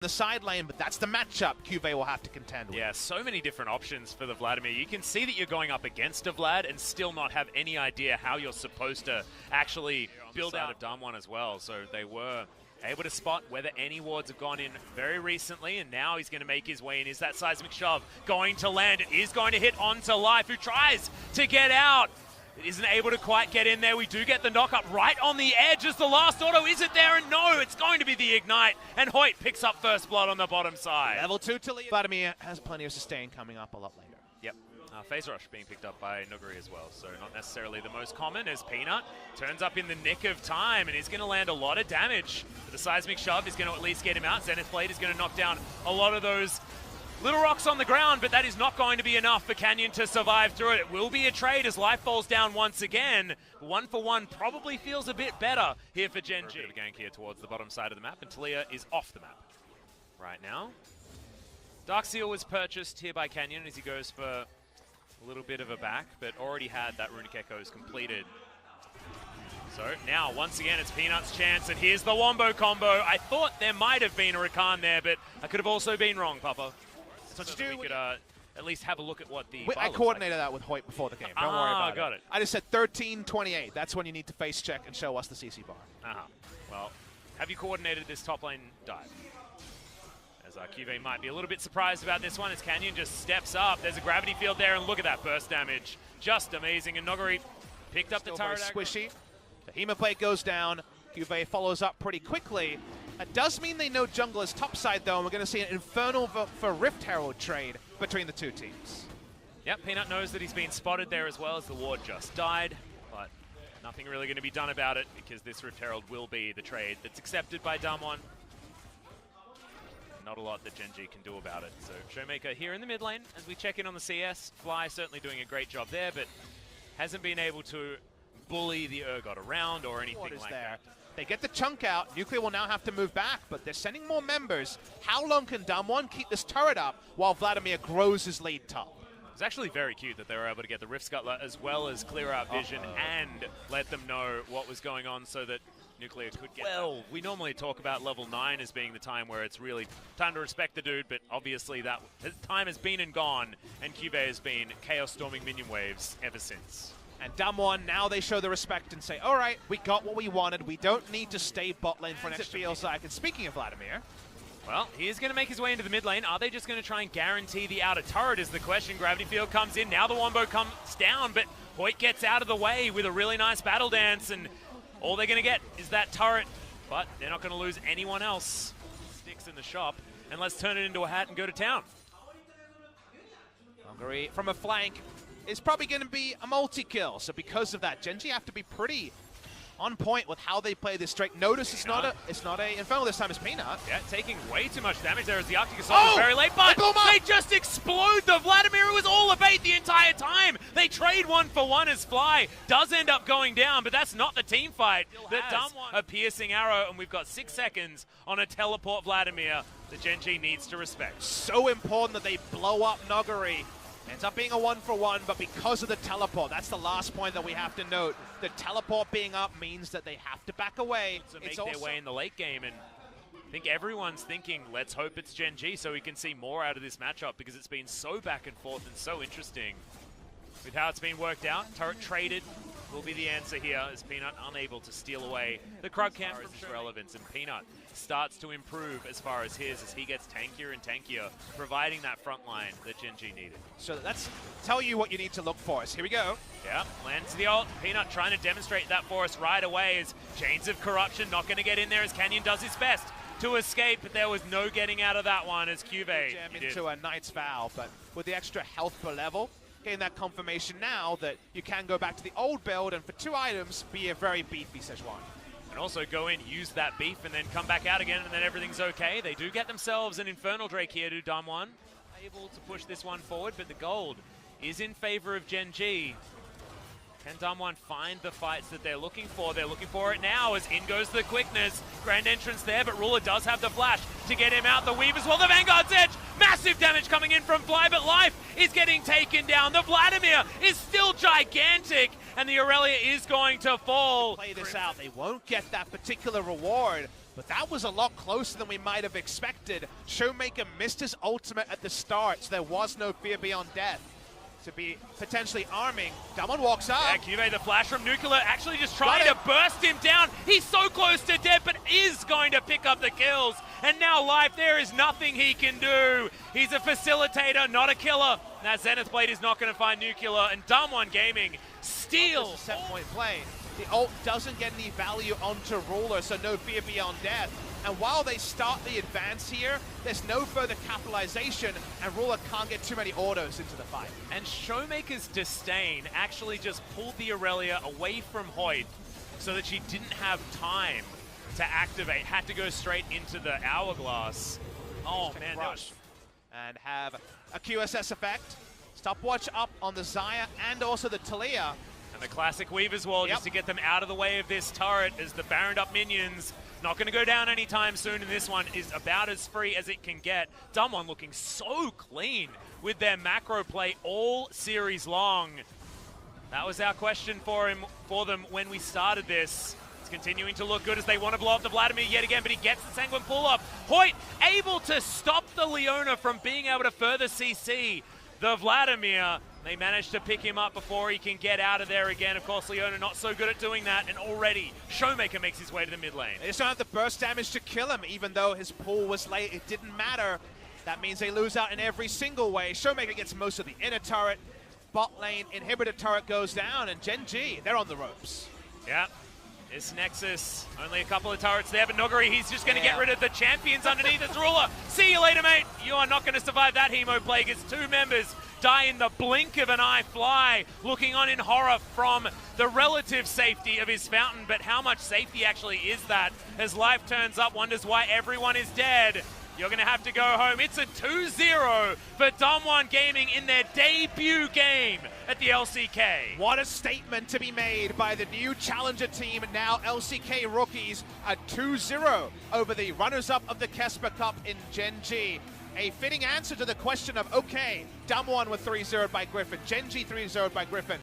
the side lane, but that's the matchup Cuvée will have to contend with. Yeah, so many different options for the Vladimir. You can see that you're going up against a Vlad and still not have any idea how you're supposed to actually build out of Damwon as well. So they were able to spot whether any wards have gone in very recently, and now he's going to make his way in. Is that seismic shove going to land? It is going to hit onto Life, who tries to get out. It isn't able to quite get in there. We do get the knock-up right on the edge as the last auto. Is it there? And no, it's going to be the Ignite. And Hoyt picks up first blood on the bottom side. Level 2 to Leo. Vladimir has plenty of sustain coming up a lot later. Yep. Phase Rush being picked up by Nuguri as well, so not necessarily the most common, as Peanut turns up in the nick of time and is going to land a lot of damage. But the Seismic Shove is going to at least get him out. Zenith Blade is going to knock down a lot of those little rocks on the ground, but that is not going to be enough for Canyon to survive through it. It will be a trade as Life falls down once again. 1-for-1 probably feels a bit better here for Gen G. A bit of a gank here towards the bottom side of the map, and Talia is off the map right now. Darkseal was purchased here by Canyon as he goes for a little bit of a back, but already had that Runic Echoes completed. So now, once again, it's Peanut's chance, and here's the Wombo combo. I thought there might have been a Rakan there, but I could have also been wrong, Papa. So we could at least have a look at what the I coordinated that with Hoyt before the game. Don't worry about got it. I just said 13-28. That's when you need to face check and show us the CC bar. Well, have you coordinated this top lane dive? As Cuvée might be a little bit surprised about this one as Canyon just steps up. There's a gravity field there, and look at that burst damage. Just amazing. And Nuguri picked up the turret. Squishy. The Hemoplate goes down. Cuvée follows up pretty quickly. That does mean they know jungle is topside, though, and we're going to see an Infernal for Rift Herald trade between the two teams. Yep, Peanut knows that he's been spotted there as well as the ward just died, but nothing really going to be done about it because this Rift Herald will be the trade that's accepted by Damwon. Not a lot that Gen G can do about it. So Showmaker here in the mid lane as we check in on the CS. Fly certainly doing a great job there, but hasn't been able to bully the Urgot around or anything like that. They get the chunk out. Nuclear will now have to move back, but they're sending more members. How long can Damwon keep this turret up while Vladimir grows his lead top? It's actually very cute that they were able to get the Rift Scuttler as well as clear out vision and let them know what was going on so that Nuclear could get we normally talk about level 9 as being the time where it's really time to respect the dude, but obviously that time has been and gone, and Cuvée has been chaos storming minion waves ever since. And Damwon, now they show the respect and say, all right, we got what we wanted. We don't need to stay bot lane for an extra feels like. And speaking of Vladimir, well, he is going to make his way into the mid lane. Are they just going to try and guarantee the outer turret is the question. Gravity field comes in. Now the Wombo comes down, but Hoyt gets out of the way with a really nice battle dance, and all they're going to get is that turret, but they're not going to lose anyone else. Sticks in the shop, and let's turn it into a hat and go to town. Hungary from a flank is probably going to be a multi-kill, so because of that, Gen G have to be pretty on point with how they play this strike. Notice it's not a Infernal this time, it's Peanut. Yeah, taking way too much damage there as the Arctic Assault was very late, but they just explode the Vladimir. It was all a bait the entire time. They trade 1-for-1 as Fly does end up going down, but that's not the team fight. That Damwon a piercing arrow, and we've got 6 seconds on a teleport Vladimir that Gen G needs to respect. So important that they blow up Nuguri. Ends up being a 1-for-1, but because of the teleport, that's the last point that we have to note. The teleport being up means that they have to back away. To make their way in the late game, and I think everyone's thinking, let's hope it's Gen G so we can see more out of this matchup because it's been so back and forth and so interesting. With how it's been worked out, turret traded will be the answer here as Peanut unable to steal away the Krug camp from his relevance, and Peanut starts to improve as far as his as he gets tankier and tankier, providing that front line that Gen G needed. So let's tell you what you need to look for. So here we go. Yeah, lands the ult. Peanut trying to demonstrate that for us right away as Chains of Corruption not going to get in there as Canyon does his best to escape, but there was no getting out of that one as Cuvée jam into a Knight's Vow, but with the extra health per level, getting that confirmation now that you can go back to the old build and for 2 items be a very beefy Sejuani. And also go in, use that beef, and then come back out again, and then everything's okay. They do get themselves an Infernal Drake here to Damwon. Able to push this one forward, but the gold is in favor of Gen G. Can Damwon find the fights that they're looking for? They're looking for it now as in goes the quickness. Grand entrance there, but Ruler does have the flash to get him out. The Weave as well, the Vanguard's Edge. Massive damage coming in from Fly, but Life is getting taken down. The Vladimir is still gigantic, and the Aurelia is going to fall. Play this out. They won't get that particular reward but that was a lot closer than we might have expected. Showmaker missed his ultimate at the start, so there was no fear beyond death to be potentially arming. Damwon walks up. Yeah, Cuvée, the flash from Nuclear, actually just trying to burst him down. He's so close to death, but is going to pick up the kills. And now Life, there is nothing he can do. He's a facilitator, not a killer. That Zenith Blade is not going to find Nuclear, and Damwon Gaming steal. Set-point play. The ult doesn't get any value onto Ruler, so no fear beyond death. And while they start the advance here, there's no further capitalization, and Ruler can't get too many autos into the fight. And Showmaker's Disdain actually just pulled the Aurelia away from Hoyt so that she didn't have time to activate, had to go straight into the Hourglass. Oh man, that was... And have a QSS effect. Stopwatch up on the Xayah and also the Taliyah. And the classic weave as well, just to get them out of the way of this turret as the Baroned up minions. Not going to go down anytime soon, and this one is about as free as it can get. Damwon looking so clean with their macro play all series long. That was our question for them when we started this. It's continuing to look good as they want to blow up the Vladimir yet again, but he gets the Sanguine pull-up. Hoyt able to stop the Leona from being able to further CC the Vladimir. They managed to pick him up before he can get out of there again. Of course, Leona not so good at doing that, and already Showmaker makes his way to the mid lane. They just don't have the burst damage to kill him, even though his pull was late. It didn't matter. That means they lose out in every single way. Showmaker gets most of the inner turret. Bot lane inhibitor turret goes down, and Gen G, they're on the ropes. Yeah. This Nexus, only a couple of turrets there, but Nuguri, he's just going to get rid of the champions underneath his Ruler. See you later, mate. You are not going to survive that Hemo Plague as two members die in the blink of an eye. Fly looking on in horror from the relative safety of his fountain, but how much safety actually is that as Life turns up, wonders why everyone is dead. You're going to have to go home. It's a 2-0 for Damwon Gaming in their debut game at the LCK. What a statement to be made by the new challenger team, now LCK rookies, a 2-0 over the runners-up of the Kesper Cup in Gen G. A fitting answer to the question of, okay, Damwon were 3-0'd by Griffin, Gen G 3-0'd by Griffin.